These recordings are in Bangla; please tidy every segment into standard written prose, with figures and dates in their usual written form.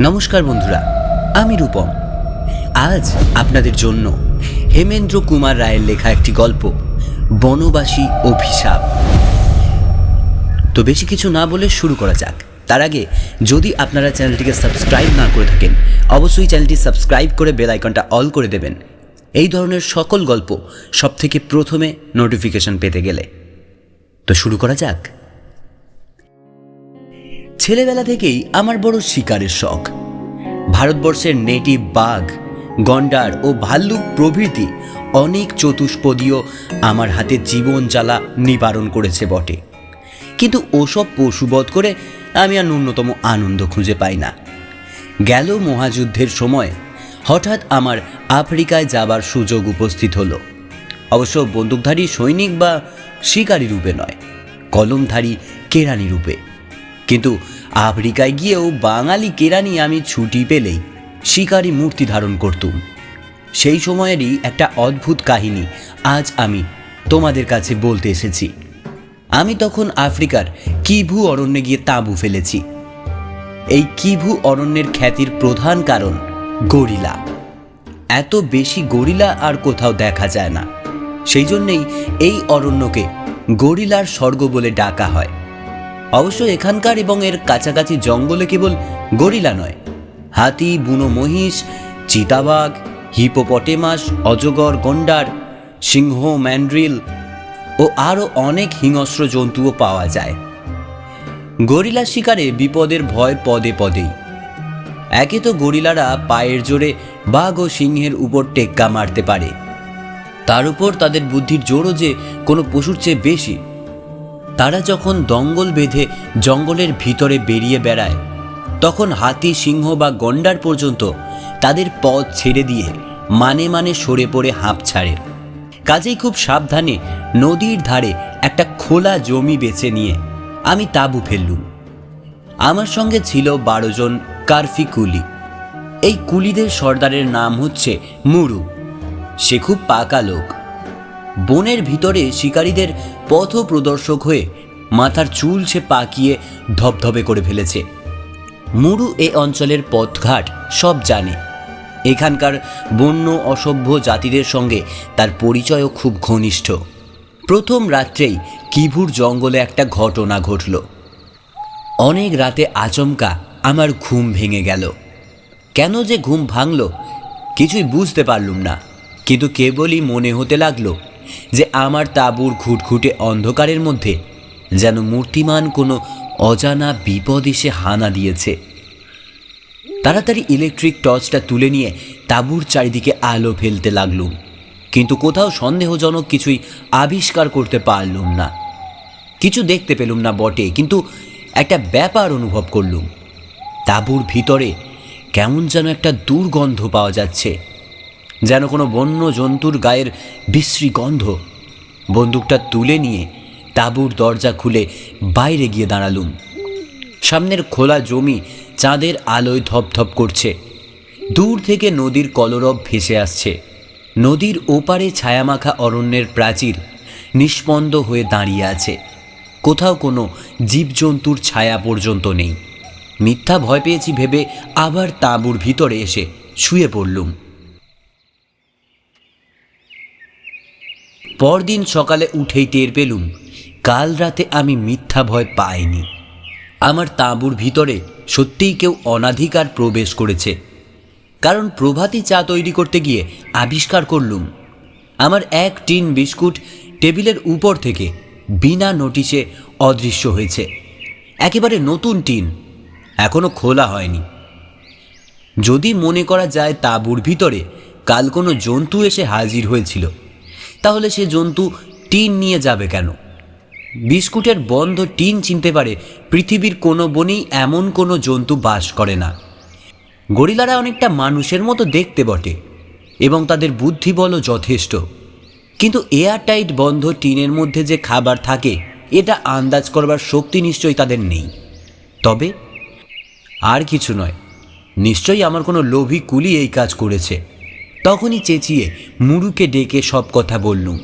নমস্কার বন্ধুরা, আমি রূপম। আজ আপনাদের জন্য হেমেন্দ্র কুমার রায়ের লেখা একটি গল্প, বনবাসী অভিশাপ। তো বেশি কিছু না বলে শুরু করা যাক। তার আগে যদি আপনারা চ্যানেলটিকে সাবস্ক্রাইব না করে থাকেন, অবশ্যই চ্যানেলটি সাবস্ক্রাইব করে বেল আইকনটা অল করে দেবেন এই ধরনের সকল গল্প সবথেকে প্রথমে নোটিফিকেশন পেতে গেলে। তো শুরু করা যাক। ছেলেবেলা থেকেই আমার বড় শিকারের শখ। ভারতবর্ষের নেটিভ বাঘ, গন্ডার ও ভাল্লুক প্রভৃতি অনেক চতুষ্পদীয় আমার হাতে জীবন জ্বালা নিবারণ করেছে বটে, কিন্তু ওসব পশুবধ করে আমি আর ন্যূনতম আনন্দ খুঁজে পাই না। গেল মহাযুদ্ধের সময় হঠাৎ আমার আফ্রিকায় যাবার সুযোগ উপস্থিত হলো। অবশ্য বন্দুকধারী সৈনিক বা শিকারী রূপে নয়, কলমধারী কেরানি রূপে। কিন্তু আফ্রিকায় গিয়েও বাঙালি কেরানি আমি ছুটি পেলেই শিকারী মূর্তি ধারণ করতুম। সেই সময়েরই একটা অদ্ভুত কাহিনী আজ আমি তোমাদের কাছে বলতে এসেছি। আমি তখন আফ্রিকার কিভু অরণ্যে গিয়ে তাঁবু ফেলেছি। এই কিভু অরণ্যের খ্যাতির প্রধান কারণ গরিলা। এত বেশি গরিলা আর কোথাও দেখা যায় না, সেই জন্যেই এই অরণ্যকে গরিলার স্বর্গ বলে ডাকা হয়। অবশ্য এখানকার এবং এর কাছাকাছি জঙ্গলে কেবল গরিলা নয়, হাতি, বুনো মহিষ, চিতাবাঘ, হিপোপটেমাস, অজগর, গন্ডার, সিংহ, ম্যান্ড্রিল ও আরও অনেক হিংস্র জন্তুও পাওয়া যায়। গরিলা শিকারে বিপদের ভয় পদে পদেই। একে তো গরিলারা পায়ের জোরে বাঘ ও সিংহের উপর টেক্কা মারতে পারে, তার উপর তাদের বুদ্ধির জোরও যে কোনো পশুর চেয়ে বেশি। তারা যখন দঙ্গল বেঁধে জঙ্গলের ভিতরে বেরিয়ে বেড়ায়, তখন হাতি, সিংহ বা গন্ডার পর্যন্ত তাদের পথ ছেড়ে দিয়ে মানে মানে সরে পড়ে হাঁপ ছাড়ে। কাজেই খুব সাবধানে নদীর ধারে একটা খোলা জমি বেছে নিয়ে আমি তাঁবু ফেললুম। আমার সঙ্গে ছিল 12 জন কার্ফি কুলি। এই কুলিদের সর্দারের নাম হচ্ছে মুরু। সে খুব পাকা লোক। বনের ভিতরে শিকারীদের পথ প্রদর্শক হয়ে মাথার চুল সে পাকিয়ে ধবধবে করে ফেলেছে। মুরু এ অঞ্চলের পথঘাট সব জানে। এখানকার বন্য অসভ্য জাতিদের সঙ্গে তার পরিচয়ও খুব ঘনিষ্ঠ। প্রথম রাত্রেই কিভুর জঙ্গলে একটা ঘটনা ঘটল। অনেক রাতে আচমকা আমার ঘুম ভেঙে গেল। কেন যে ঘুম ভাঙল কিছুই বুঝতে পারলুম না, কিন্তু কেবলই মনে হতে লাগলো যে আমার তাঁবুর ঘুটঘুটে অন্ধকারের মধ্যে যেন মূর্তিমান কোনো অজানা বিপদ এসে হানা দিয়েছে। তাড়াতাড়ি ইলেকট্রিক টর্চটা তুলে নিয়ে তাঁবুর চারিদিকে আলো ফেলতে লাগলুম, কিন্তু কোথাও সন্দেহজনক কিছুই আবিষ্কার করতে পারলুম না। কিছু দেখতে পেলুম না বটে, কিন্তু একটা ব্যাপার অনুভব করলুম। তাঁবুর ভিতরে কেমন যেন একটা দুর্গন্ধ পাওয়া যাচ্ছে, যেন কোনো বন্য জন্তুর গায়ের বিশ্রী গন্ধ। বন্দুকটা তুলে নিয়ে তাঁবুর দরজা খুলে বাইরে গিয়ে দাঁড়ালুম। সামনের খোলা জমি চাঁদের আলোয় ধপধপ করছে। দূর থেকে নদীর কলরব ভেসে আসছে। নদীর ওপারে ছায়ামাখা অরণ্যের প্রাচীর নিষ্পন্দ হয়ে দাঁড়িয়ে আছে। কোথাও কোনো জীবজন্তুর ছায়া পর্যন্ত নেই। মিথ্যা ভয় পেয়েছি ভেবে আবার তাঁবুর ভিতরে এসে শুয়ে পড়লুম। পরদিন সকালে উঠেই টের পেলুম কাল রাতে আমি মিথ্যা ভয় পাইনি। আমার তাঁবুর ভিতরে সত্যিই কেউ অনাধিকার প্রবেশ করেছে। কারণ প্রভাতী চা তৈরি করতে গিয়ে আবিষ্কার করলুম আমার এক টিন বিস্কুট টেবিলের উপর থেকে বিনা নোটিশে অদৃশ্য হয়েছে। একেবারে নতুন টিন, এখনো খোলা হয়নি। যদি মনে করা যায় তাঁবুর ভিতরে কাল কোনো জন্তু এসে হাজির হয়েছিল, তাহলে সে জন্তু টিন নিয়ে যাবে কেন? বিস্কুটের বন্ধ টিন চিনতে পারে পৃথিবীর কোনো বনেই এমন কোনো জন্তু বাস করে না। গরিলারা অনেকটা মানুষের মতো দেখতে বটে এবং তাদের বুদ্ধিবলও যথেষ্ট, কিন্তু এয়ারটাইট বন্ধ টিনের মধ্যে যে খাবার থাকে এটা আন্দাজ করবার শক্তি নিশ্চয়ই তাদের নেই। তবে আর কিছু নয়, নিশ্চয়ই আমার কোনো লোভী কুলি এই কাজ করেছে। তখনই চেঁচিয়ে মুরুকে ডেকে সব কথা বললুম।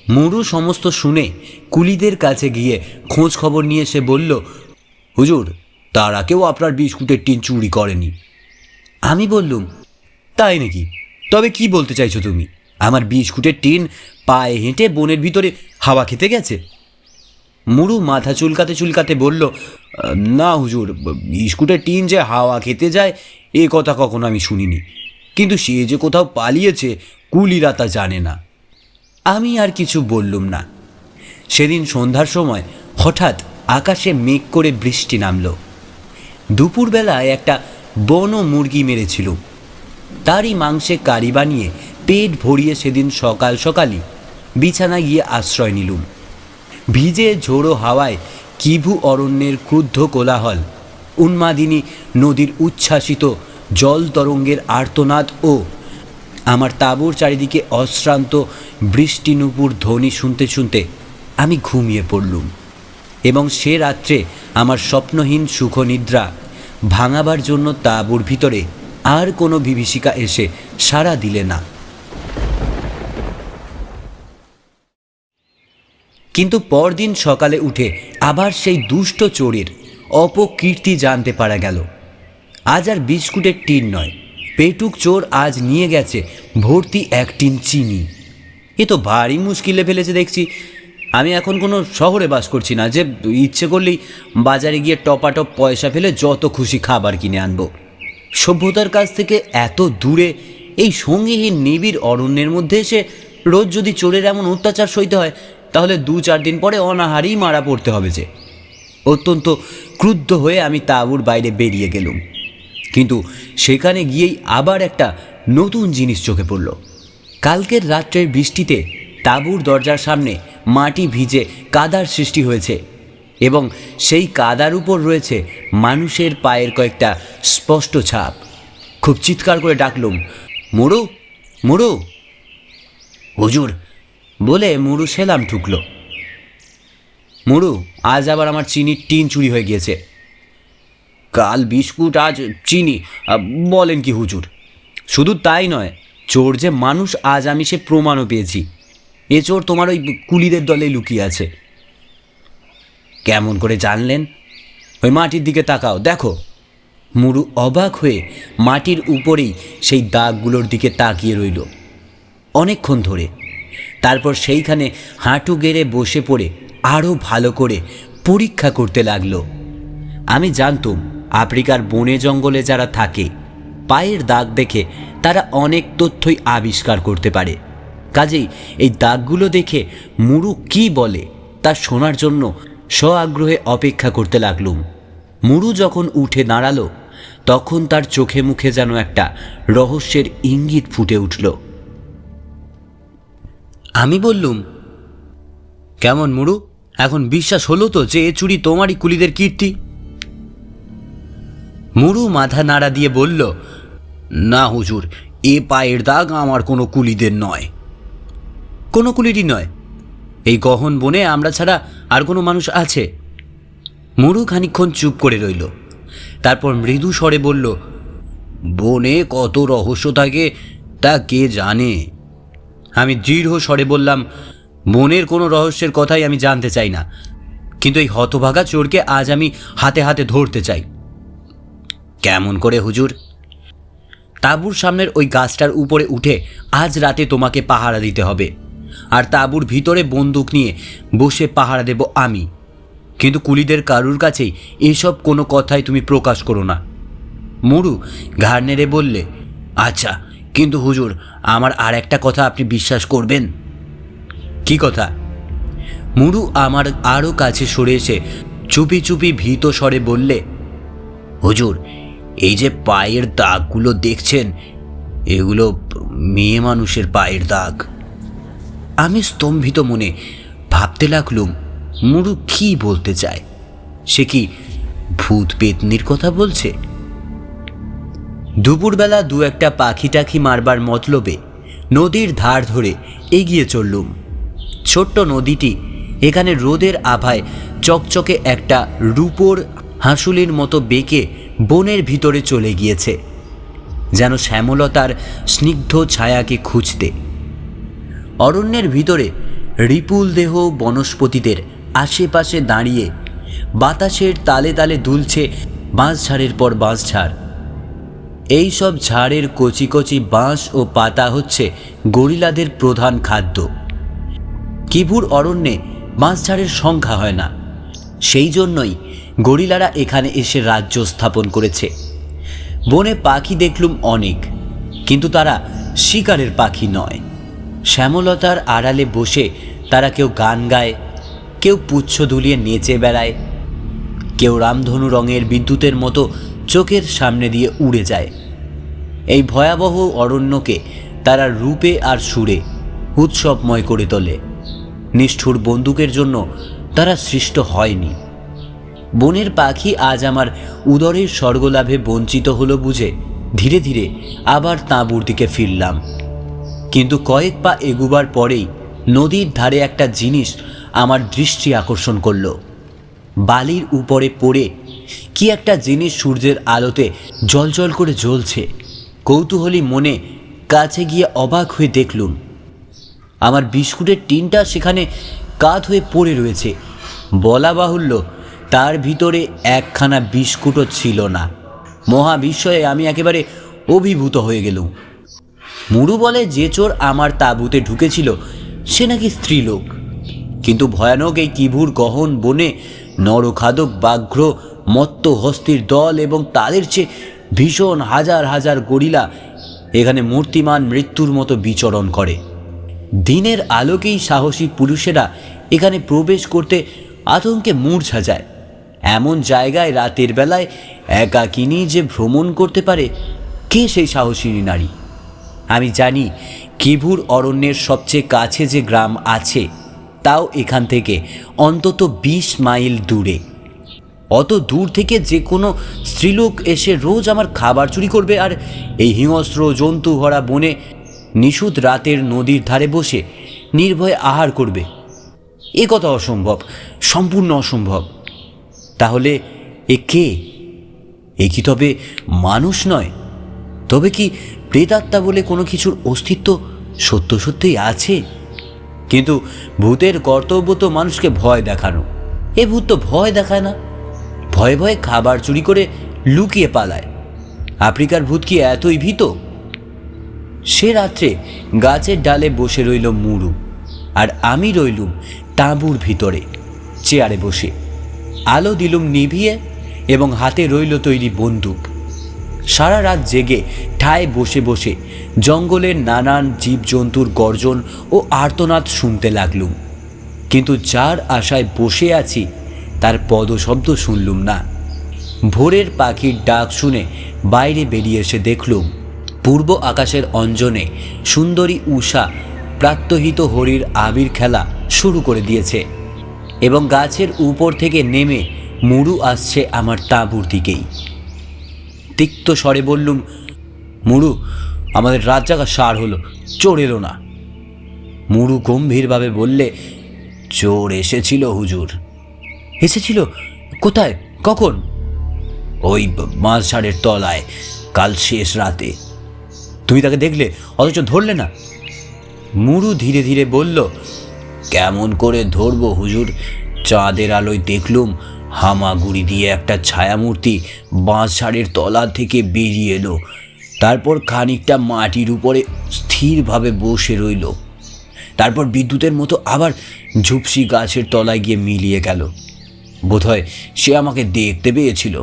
মুরু সমস্ত শুনে কুলিদের কাছে গিয়ে খোঁজ খবর নিয়ে সে বলল, হুজুর, তারা কেউ আপনার বিস্কুটের টিন চুরি করেনি। আমি বললুম, তাই নাকি? তবে কি বলতে চাইছো তুমি? আমার বিস্কুটের টিন পায়ে হেঁটে বনের ভিতরে হাওয়া খেতে গেছে? মুড়ু মাথা চুলকাতে চুলকাতে বলল, না হুজুর, বিস্কুটের টিন যে হাওয়া খেতে যায় এ কথা কখনো আমি শুনিনি, কিন্তু সে যে কোথাও পালিয়েছে কুলিরা তা জানে না। আমি আর কিছু বললুম না। সেদিন সন্ধ্যার সময় হঠাৎ আকাশে মেঘ করে বৃষ্টি নামল। দুপুরবেলায় একটা বন মুরগি মেরেছিল, তারই মাংসে কারি বানিয়ে পেট ভরিয়ে সেদিন সকাল সকালই বিছানায় গিয়ে আশ্রয় নিলুম। ভিজে ঝোড়ো হাওয়ায় কিভু অরণ্যের ক্রুদ্ধ কোলাহল, উন্মাদিনী নদীর উচ্ছ্বাসিত জল তরঙ্গের আর্তনাদ ও আমার তাঁবুর চারিদিকে অশ্রান্ত বৃষ্টি নুপুর ধ্বনি শুনতে শুনতে আমি ঘুমিয়ে পড়লুম। এবং সে রাত্রে আমার স্বপ্নহীন সুখনিদ্রা ভাঙাবার জন্য তাঁবুর ভিতরে আর কোনো বিভীষিকা এসে সাড়া দিলে না। কিন্তু পরদিন সকালে উঠে আবার সেই দুষ্ট চোরের অপকীর্তি জানতে পারা গেল। আজ আর বিস্কুটের টিন নয়, পেটুক চোর আজ নিয়ে গেছে ভর্তি এক টিন চিনি। এ তো ভারী মুশকিলে ফেলেছে দেখছি। আমি এখন কোনো শহরে বাস করছি না যে ইচ্ছে করলেই বাজারে গিয়ে টপাটপ পয়সা ফেলে যত খুশি খাবার কিনে আনবো। সভ্যতার কাছ থেকে এত দূরে এই সঙ্গীহীন নিবিড় অরণ্যের মধ্যে এসে রোজ যদি চোরের এমন অত্যাচার সইতে হয়, তাহলে 2-4 দিন পরে অনাহারেই মারা পড়তে হবে যে। অত্যন্ত ক্রুদ্ধ হয়ে আমি তাঁবুর বাইরে বেরিয়ে গেলুম। কিন্তু সেখানে গিয়েই আবার একটা নতুন জিনিস চোখে পড়ল। কালকের রাত্রের বৃষ্টিতে তাঁবুর দরজার সামনে মাটি ভিজে কাদার সৃষ্টি হয়েছে এবং সেই কাদার উপর রয়েছে মানুষের পায়ের কয়েকটা স্পষ্ট ছাপ। খুব চিৎকার করে ডাকলুম, মুড়ু, মুড়ু। হুজুর বলে মুড়ু সেলাম ঠুকল। মুড়ু, আজ আবার আমার চিনির টিন চুরি হয়ে গিয়েছে। কাল বিস্কুট, আজ চিনি, বলেন কি হুজুর? শুধু তাই নয়, চোর যে মানুষ আজ আমি সে প্রমাণও পেয়েছি। এ চোর তোমার ওই কুলিদের দলে লুকিয়ে আছে। কেমন করে জানলেন? ওই মাটির দিকে তাকাও, দেখো। মুড়ু অবাক হয়ে মাটির উপরেই সেই দাগগুলোর দিকে তাকিয়ে রইল অনেকক্ষণ ধরে। তারপর সেইখানে হাঁটু গেড়ে বসে পড়ে আরও ভালো করে পরীক্ষা করতে লাগলো। আমি জানতুম আফ্রিকার বনে জঙ্গলে যারা থাকে পায়ের দাগ দেখে তারা অনেক তথ্যই আবিষ্কার করতে পারে। কাজেই এই দাগগুলো দেখে মুড়ু কি বলে তা শোনার জন্য সআগ্রহে অপেক্ষা করতে লাগলুম। মুড়ু যখন উঠে দাঁড়ালো তখন তার চোখে মুখে যেন একটা রহস্যের ইঙ্গিত ফুটে উঠল। আমি বললুম, কেমন মুড়ু, এখন বিশ্বাস হলো তো যে এ চুরি তোমারই কুলিদের কীর্তি? মুড়ু মাথা নাড়া দিয়ে বলল, না হুজুর, এ পায়ের দাগ আমার কোনো কুলিদের নয়। কোনো কুলিরই নয়? এই গহন বনে আমরা ছাড়া আর কোনো মানুষ আছে? মুড়ু খানিকক্ষণ চুপ করে রইল, তারপর মৃদু স্বরে বলল, বনে কত রহস্য থাকে তা কে জানে। আমি দৃঢ় স্বরে বললাম, বনের কোনো রহস্যের কথাই আমি জানতে চাই না, কিন্তু এই হতভাগা চোরকে আজ আমি হাতে হাতে ধরতে চাই। কেমন করে হুজুর? তাঁবুর সামনের ওই গাছটার উপরে উঠে আজ রাতে তোমাকে পাহারা দিতে হবে, আর তাঁবুর ভিতরে বন্দুক নিয়ে বসে পাহারা দেব আমি। কিন্তু কুলিদের কারুর কাছেই এসব কোনো কথাই তুমি প্রকাশ করো না। মুড়ু ঘাড় নেড়ে বললে, আচ্ছা, কিন্তু হুজুর আমার আর একটা কথা আপনি বিশ্বাস করবেন। কি কথা? মুড়ু আমার আরও কাছে সরে এসে চুপি চুপি ভীত স্বরে বললে, হুজুর, এই যে পায়ের দাগগুলো দেখছেন এগুলো মেয়ে মানুষের পায়ের দাগ। আমি স্তম্ভিত মনে ভাবতে লাগলুম মুড়ু কি বলতে চায়। সে কি ভূত পেতনির কথা বলছে? দুপুরবেলা 2-1টা পাখি টাখি মারবার মতলবে নদীর ধার ধরে এগিয়ে চললুম। ছোট্ট নদীটি এখানে রোদের আভায় চকচকে একটা রূপোর হাঁসুলির মতো বেঁকে বনের ভিতরে চলে গিয়েছে, যেন শ্যামলতার স্নিগ্ধ ছায়াকে খুঁজতে। অরণ্যের ভিতরে রিপুল দেহ বনস্পতিদের আশেপাশে দাঁড়িয়ে বাতাসের তালে তালে দুলছে বাঁশ ঝাড়ের পর বাঁশ ঝাড়। এই সব ঝাড়ের কচি কচি বাঁশ ও পাতা হচ্ছে গরিলাদের প্রধান খাদ্য। কিভুর অরণ্যে বাঁশঝাড়ের সংখ্যা হয় না, সেই জন্যই গরিলারা এখানে এসে রাজ্য স্থাপন করেছে। বনে পাখি দেখলুম অনেক, কিন্তু তারা শিকারের পাখি নয়। শ্যামলতার আড়ালে বসে তারা কেউ গান গায়, কেউ পুচ্ছ দুলিয়ে নেচে বেড়ায়, কেউ রামধনু রঙের বিদ্যুতের মতো চোখের সামনে দিয়ে উড়ে যায়। এই ভয়াবহ অরণ্যকে তারা রূপে আর সুরে উৎসবময় করে তোলে। নিষ্ঠুর বন্দুকের জন্য তারা সৃষ্ট হয়নি। বনের পাখি আজ আমার উদরের স্বর্গলাভে বঞ্চিত হলো বুঝে ধীরে ধীরে আবার তাঁবুর দিকে ফিরলাম। কিন্তু কয়েক পা এগুবার পরেই নদীর ধারে একটা জিনিস আমার দৃষ্টি আকর্ষণ করল। বালির উপরে পড়ে কি একটা জিনিস সূর্যের আলোতে জ্বলজ্বল করে জ্বলছে। কৌতূহলী মনে কাছে গিয়ে অবাক হয়ে দেখলুম আমার বিস্কুটের টিনটা সেখানে কাত হয়ে পড়ে রয়েছে। বলা বাহুল্য, তার ভিতরে একখানা বিস্কুটও ছিল না। মহা বিস্ময়ে আমি একেবারে অভিভূত হয়ে গেলুম। মুড়ু বলে যে চোর আমার তাঁবুতে ঢুকেছিল সে নাকি স্ত্রীলোক, কিন্তু ভয়ানক এই কিভুর গহন বনে নরখাদক ব্যাঘ্র মত্ত হস্তির দল এবং তাদের চেয়ে ভীষণ হাজার হাজার গরিলা এখানে মূর্তিমান মৃত্যুর মতো বিচরণ করে। দিনের আলোকেই সাহসী পুরুষেরা এখানে প্রবেশ করতে আতঙ্কে মূর্ছা যায়। এমন জায়গায় রাতের বেলায় একাকিনী যে ভ্রমণ করতে পারে, কে সেই সাহসিনী নারী? আমি জানি কিভুর অরণ্যের সবচেয়ে কাছে যে গ্রাম আছে তাও এখান থেকে অন্তত 20 মাইল দূরে। অত দূর থেকে যে কোনো স্ত্রীলোক এসে রোজ আমার খাবার চুরি করবে আর এই হিংস্র জন্তু ভরা বনে নিশুত রাতের নদীর ধারে বসে নির্ভয়ে আহার করবে, এ কথা অসম্ভব, সম্পূর্ণ অসম্ভব। তাহলে এ কে? এ কি তবে মানুষ নয়? তবে কি প্রেতাত্মা বলে কোনো কিছুর অস্তিত্ব সত্য সত্যই আছে? কিন্তু ভূতের কর্তব্য তো মানুষকে ভয় দেখানো। এ ভূত তো ভয় দেখায় না, ভয়ে ভয়ে খাবার চুরি করে লুকিয়ে পালায়। আফ্রিকার ভূত কি এতই ভীত? সে রাত্রে গাছের ডালে বসে রইল মুড়ু, আর আমি রইলুম তাঁবুর ভিতরে চেয়ারে বসে। আলো দিলুম নিভিয়ে এবং হাতে রইল তৈরি বন্দুক। সারা রাত জেগে ঠায় বসে বসে জঙ্গলের নানান জীবজন্তুর গর্জন ও আর্তনাদ শুনতে লাগলুম, কিন্তু যার আশায় বসে আছি তার পদশব্দ শুনলুম না। ভোরের পাখির ডাক শুনে বাইরে বেরিয়ে এসে দেখলুম পূর্ব আকাশের অঞ্জনে সুন্দরী উষা প্রাত্যহিত হরির আবির খেলা শুরু করে দিয়েছে এবং গাছের উপর থেকে নেমে মুড়ু আসছে আমার তাঁবুর দিকেই। তিক্ত স্বরে বললুম, মুড়ু, আমাদের রাত জাগা সার হলো, চোর এলো না। মুড়ু গম্ভীরভাবে বললে, চোর এসেছিল হুজুর। এসেছিল? কোথায়, কখন? ওই বাঁশঝাড়ের তলায়, কাল শেষ রাতে। তুমি তাকে দেখলে অথচ ধরলে না? মুড়ু ধীরে ধীরে বলল, কেমন করে ধরবো হুজুর? চাঁদের আলোয় দেখলুম হামাগুড়ি দিয়ে একটা ছায়ামূর্তি বাঁশঝাড়ের তলা থেকে বেরিয়ে এলো, তারপর খানিকটা মাটির উপরে স্থিরভাবে বসে রইল, তারপর বিদ্যুতের মতো আবার ঝুপসি গাছের তলায় গিয়ে মিলিয়ে গেল। বোধহয় সে আমাকে দেখতে পেয়েছিল।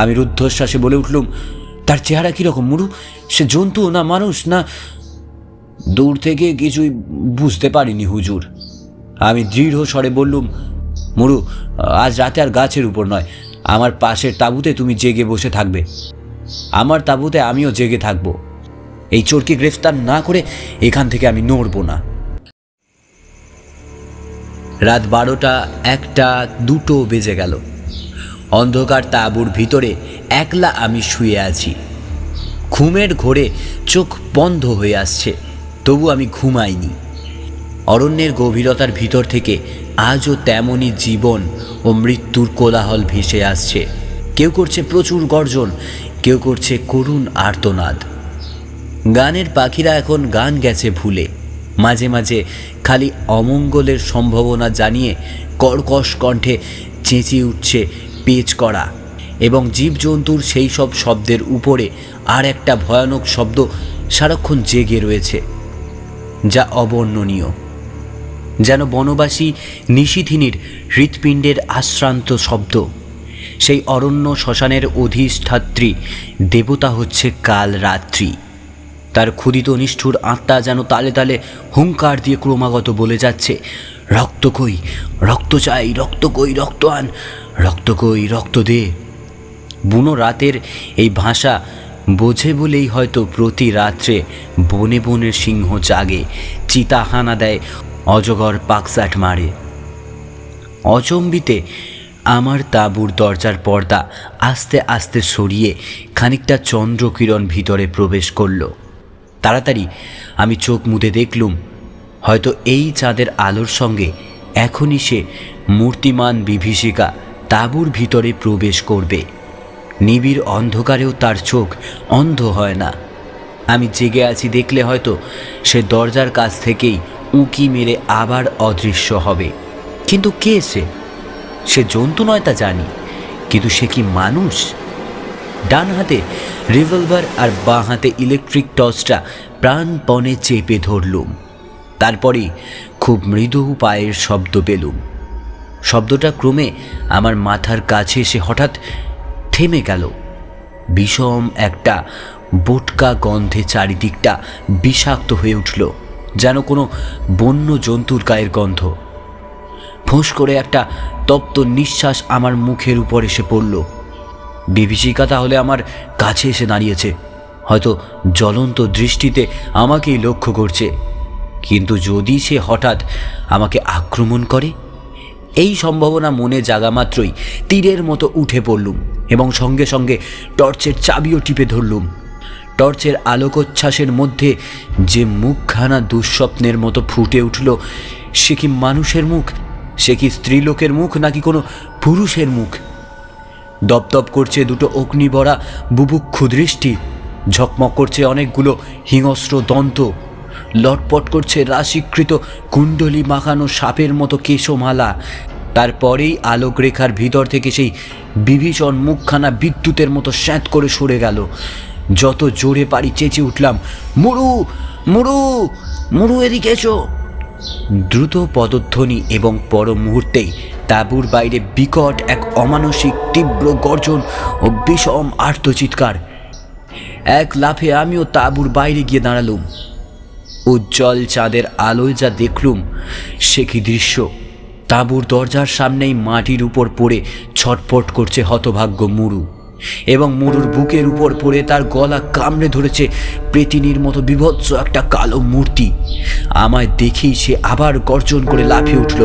আমি রুদ্ধশ্বাসে বলে উঠলুম, তার চেহারা কীরকম মুড়ু? সে জন্তু না মানুষ না? দূর থেকে কিছুই বুঝতে পারিনি হুজুর। আমি দৃঢ় স্বরে বললুম, মুড়ু, আজ রাতে আর গাছের উপর নয়, আমার পাশের তাঁবুতে তুমি জেগে বসে থাকবে। আমার তাঁবুতে আমিও জেগে থাকব। এই চোরকে গ্রেফতার না করে এখান থেকে আমি নড়ব না। রাত 12টা, 1টা, 2টো বেজে গেল। অন্ধকার তাঁবুর ভিতরে একলা আমি শুয়ে আছি। ঘুমের ঘোরে চোখ বন্ধ হয়ে আসছে, তবু আমি ঘুমাইনি। অরণ্যের গভীরতার ভিতর থেকে আজও তেমনই জীবন ও মৃত্যুর কোলাহল ভেসে আসছে। কেউ করছে প্রচুর গর্জন, কেউ করছে করুণ আর্তনাদ। গানের পাখিরা এখন গান গেছে ভুলে, মাঝে মাঝে খালি অমঙ্গলের সম্ভাবনা জানিয়ে কর্কশ কণ্ঠে চেঁচিয়ে উঠছে পেচ করা, এবং জীবজন্তুর সেই সব শব্দের উপরে আর একটা ভয়ানক শব্দ সারাক্ষণ জেগে রয়েছে, যা অবর্ণনীয়, যেন বনবাসী নিশিথিনীর হৃৎপিণ্ডের আশ্রান্ত শব্দ। সেই অরণ্য শ্মশানের অধিষ্ঠাত্রী দেবতা হচ্ছে কাল রাত্রি। তার ক্ষুদিত নিষ্ঠুর আত্মা যেন তালে তালে হুঙ্কার দিয়ে ক্রমাগত বলে যাচ্ছে, রক্ত কই, রক্ত চাই, রক্ত কই, রক্ত আন, রক্ত কই, রক্ত দে। বুনো রাতের এই ভাষা বোঝে বলেই হয়তো প্রতি রাত্রে বনে বনের সিংহ জাগে, চিতা হানা দেয়, অজগর পাকসাট মারে। অচম্বিতে আমার তাঁবুর দরজার পর্দা আস্তে আস্তে সরিয়ে খানিকটা চন্দ্রকিরণ ভিতরে প্রবেশ করল। তাড়াতাড়ি আমি চোখ মুদে দেখলুম, হয়তো এই চাঁদের আলোর সঙ্গে এখনই সে মূর্তিমান বিভীষিকা তাঁবুর ভিতরে প্রবেশ করবে। নিবিড় অন্ধকারেও তার চোখ অন্ধ হয় না। আমি জেগে আছি দেখলে হয়তো সে দরজার কাছ থেকেই উঁকি মেরে আবার অদৃশ্য হবে। কিন্তু কে সে জন্তু নয় তা জানি, কিন্তু সে কি মানুষ? ডান হাতে রিভলভার আর বাঁ হাতে ইলেকট্রিক টর্চটা প্রাণপণে চেপে ধরলুম। তারপরে খুব মৃদু পায়ের শব্দ পেলুম। শব্দটা ক্রমে আমার মাথার কাছে এসে হঠাৎ থেমে গেল। বিষম একটা বোটকা গন্ধে চারিদিকটা বিষাক্ত হয়ে উঠল, যেন কোনো বন্য জন্তুর গায়ের গন্ধ। ফোঁস করে একটা তপ্ত নিঃশ্বাস আমার মুখের উপর এসে পড়ল। বিভীষিকা তাহলে আমার কাছে এসে দাঁড়িয়েছে, হয়তো জ্বলন্ত দৃষ্টিতে আমাকেই লক্ষ্য করছে। কিন্তু যদি সে হঠাৎ আমাকে আক্রমণ করে, এই সম্ভাবনা মনে জাগা মাত্রই তীরের মতো উঠে পড়লুম এবং সঙ্গে সঙ্গে টর্চের চাবিও টিপে ধরলুম। টর্চের আলোকোচ্ছ্বাসের মধ্যে যে মুখখানা দুঃস্বপ্নের মতো ফুটে উঠল, সে কি মানুষের মুখ? সে কি স্ত্রীলোকের মুখ, নাকি কোনো পুরুষের মুখ? দপদপ করছে দুটো অগ্নিভরা বুভুক্ষু দৃষ্টি, ঝকমক করছে অনেকগুলো হিংস্র দন্ত, লটপট করছে রাশিকৃত কুণ্ডলি মাখানো সাপের মতো কেশমালা। তারপরেই আলোকরেখার ভিতর থেকে সেই বিভীষণ মুখখানা বিদ্যুতের মতো স্যাঁত করে সরে গেল। যত জোরে পারি চেঁচে উঠলাম, মুড়ু, মুড়ু, মুড়ু, এদিকে এসো। দ্রুত পদধ্বনি এবং পর মুহূর্তেই তাঁবুর বাইরে বিকট এক অমানসিক তীব্র গর্জন ও বিষম আর্তচিৎকার। এক লাফে আমিও তাঁবুর বাইরে গিয়ে দাঁড়ালুম। উজ্জ্বল চাঁদের আলোয় যা দেখলুম সে কি দৃশ্য! তাঁবুর দরজার সামনেই মাটির উপর পড়ে ছটফট করছে হতভাগ্য মুড়ু, এবং মুড়ুর বুকের উপর পড়ে তার গলা কামড়ে ধরেছে প্রেতিনীর মতো বিভৎস একটা কালো মূর্তি। আমায় দেখেই সে আবার গর্জন করে লাফিয়ে উঠল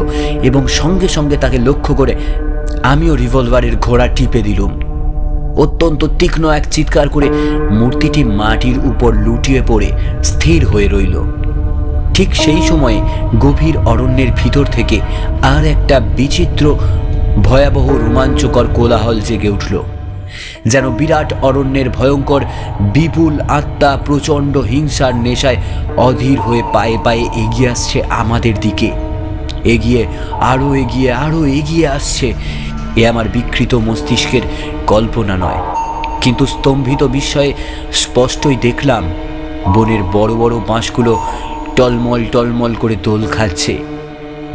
এবং সঙ্গে সঙ্গে তাকে লক্ষ্য করে আমিও রিভলভারের ঘোড়া টিপে দিলুম। অত্যন্ত তীক্ষ্ণ এক চিৎকার করে মূর্তিটি মাটির উপর লুটিয়ে পড়ে স্থির হয়ে রইল। ঠিক সেই সময়ে গভীর অরণ্যের ভিতর থেকে আর একটা বিচিত্র ভয়াবহ রোমাঞ্চকর কোলাহল জেগে উঠল, যেন বিরাট অরণ্যের ভয়ঙ্কর বিপুল আত্মা প্রচণ্ড হিংসার নেশায় অধীর হয়ে পায়ে পায়ে এগিয়ে আসছে আমাদের দিকে। এগিয়ে, আরও এগিয়ে, আরও এগিয়ে আসছে। এ আমার বিকৃত মস্তিষ্কের কল্পনা নয়, কিন্তু স্তম্ভিত বিস্ময়ে স্পষ্টই দেখলাম বনের বড় বড় বাঁশগুলো টলমল টলমল করে দোল খাচ্ছে।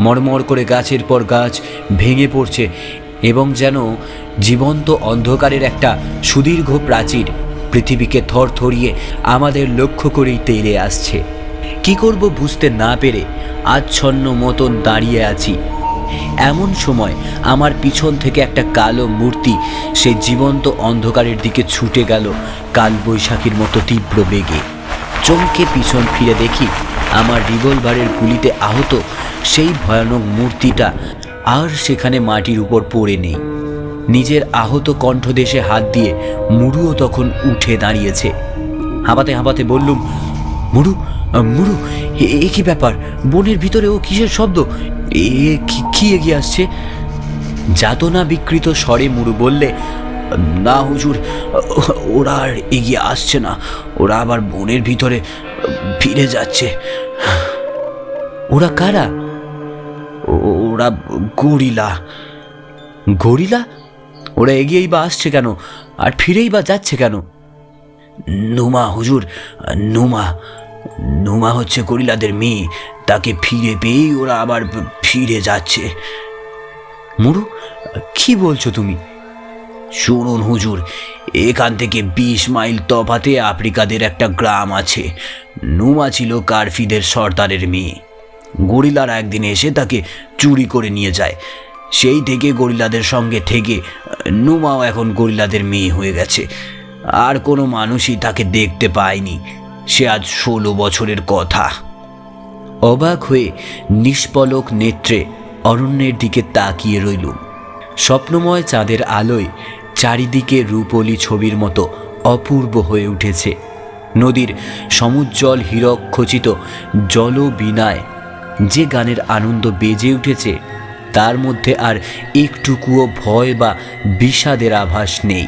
মরমর করে গাছের পর গাছ ভেঙে পড়ছে এবং যেন জীবন্ত অন্ধকারের একটা সুদীর্ঘ প্রাচীর পৃথিবীকে থরথরিয়ে আমাদের লক্ষ্য করেই তেড়ে আসছে। কি করব বুঝতে না পেরে আচ্ছন্ন মতন দাঁড়িয়ে আছি। এমন সময় আমার পিছন থেকে একটা কালো মূর্তি সেই জীবন্ত অন্ধকারের দিকে ছুটে গেল কালবৈশাখীর মতো তীব্র বেগে। চমকে পিছন ফিরে দেখি আমার রিভলভারের গুলিতে আহত সেই ভয়ানক মূর্তিটা আর সেখানে মাটির উপর পড়ে নেই। নিজের আহত কণ্ঠদেশে হাত দিয়ে মুড়ুও তখন উঠে দাঁড়িয়েছে। হাঁপাতে হাঁপাতে বললুম, মুড়ু, মুড়ু, এ কি ব্যাপার? বনের ভিতরে ও কিসের শব্দ? কি এগিয়ে আসছে? যাতনা বিকৃত স্বরে মুড়ু বললে, না হুজুর, ওরা আর এগিয়ে আসছে না, ওরা আবার বনের ভিতরে ফিরে যাচ্ছে। ওরা কারা? ওরা গরিলা। গরিলা? ওরা এগিয়েই বা আসছে কেন, আর ফিরেই বা যাচ্ছে কেন? নুমা হুজুর, নুমা নুমা হচ্ছে গরিলাদের মেয়ে। তাকে ফিরে পেয়েই ওরা আবার ফিরে যাচ্ছে। মুরু, কি বলছো তুমি? শুনুন হুজুর, এখান থেকে 20 মাইল তফাতে আফ্রিকাদের একটা গ্রাম আছে। নুমা ছিল কার্ফিদের সর্দারের মেয়ে। গরিলারা একদিন এসে তাকে চুরি করে নিয়ে যায়। সেই থেকে গরিলাদের সঙ্গে থেকে নুমাও এখন গরিলাদের মেয়ে হয়ে গেছে। আর কোনো মানুষই তাকে দেখতে পায়নি। সে আজ 16 বছরের কথা। অবাক হয়ে নিষ্পলক নেত্রে অরণ্যের দিকে তাকিয়ে রইলুম। স্বপ্নময় চাঁদের আলোয় চারিদিকে রূপলি ছবির মতো অপূর্ব হয়ে উঠেছে। নদীর সমুজ্জ্বল হীরক খচিত জলবীণায় যে গানের আনন্দ বেজে উঠেছে, তার মধ্যে আর একটুকুও ভয় বা বিষাদের আভাস নেই।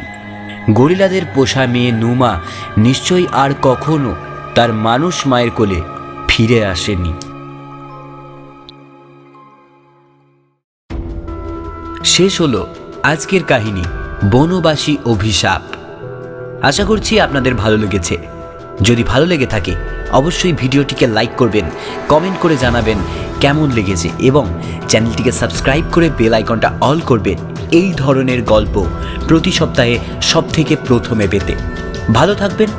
গরিলাদের পোষা মেয়ে নুমা নিশ্চয়ই আর কখনো তার মানুষ মায়ের কোলে ফিরে আসেনি। শেষ হলো আজকের কাহিনী বনবাসী অভিশাপ। আশা করছি আপনাদের ভালো লেগেছে। যদি ভালো লেগে থাকে অবশ্যই ভিডিওটিকে লাইক করবেন, কমেন্ট করে জানাবেন কেমন লেগেছে এবং চ্যানেলটিকে সাবস্ক্রাইব করে বেল আইকনটা অল করবেন এই ধরনের গল্প প্রতি সপ্তাহে সবথেকে প্রথমে পেতে। ভালো থাকবেন,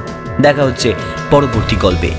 দেখা হচ্ছে পরবর্তী গল্পে।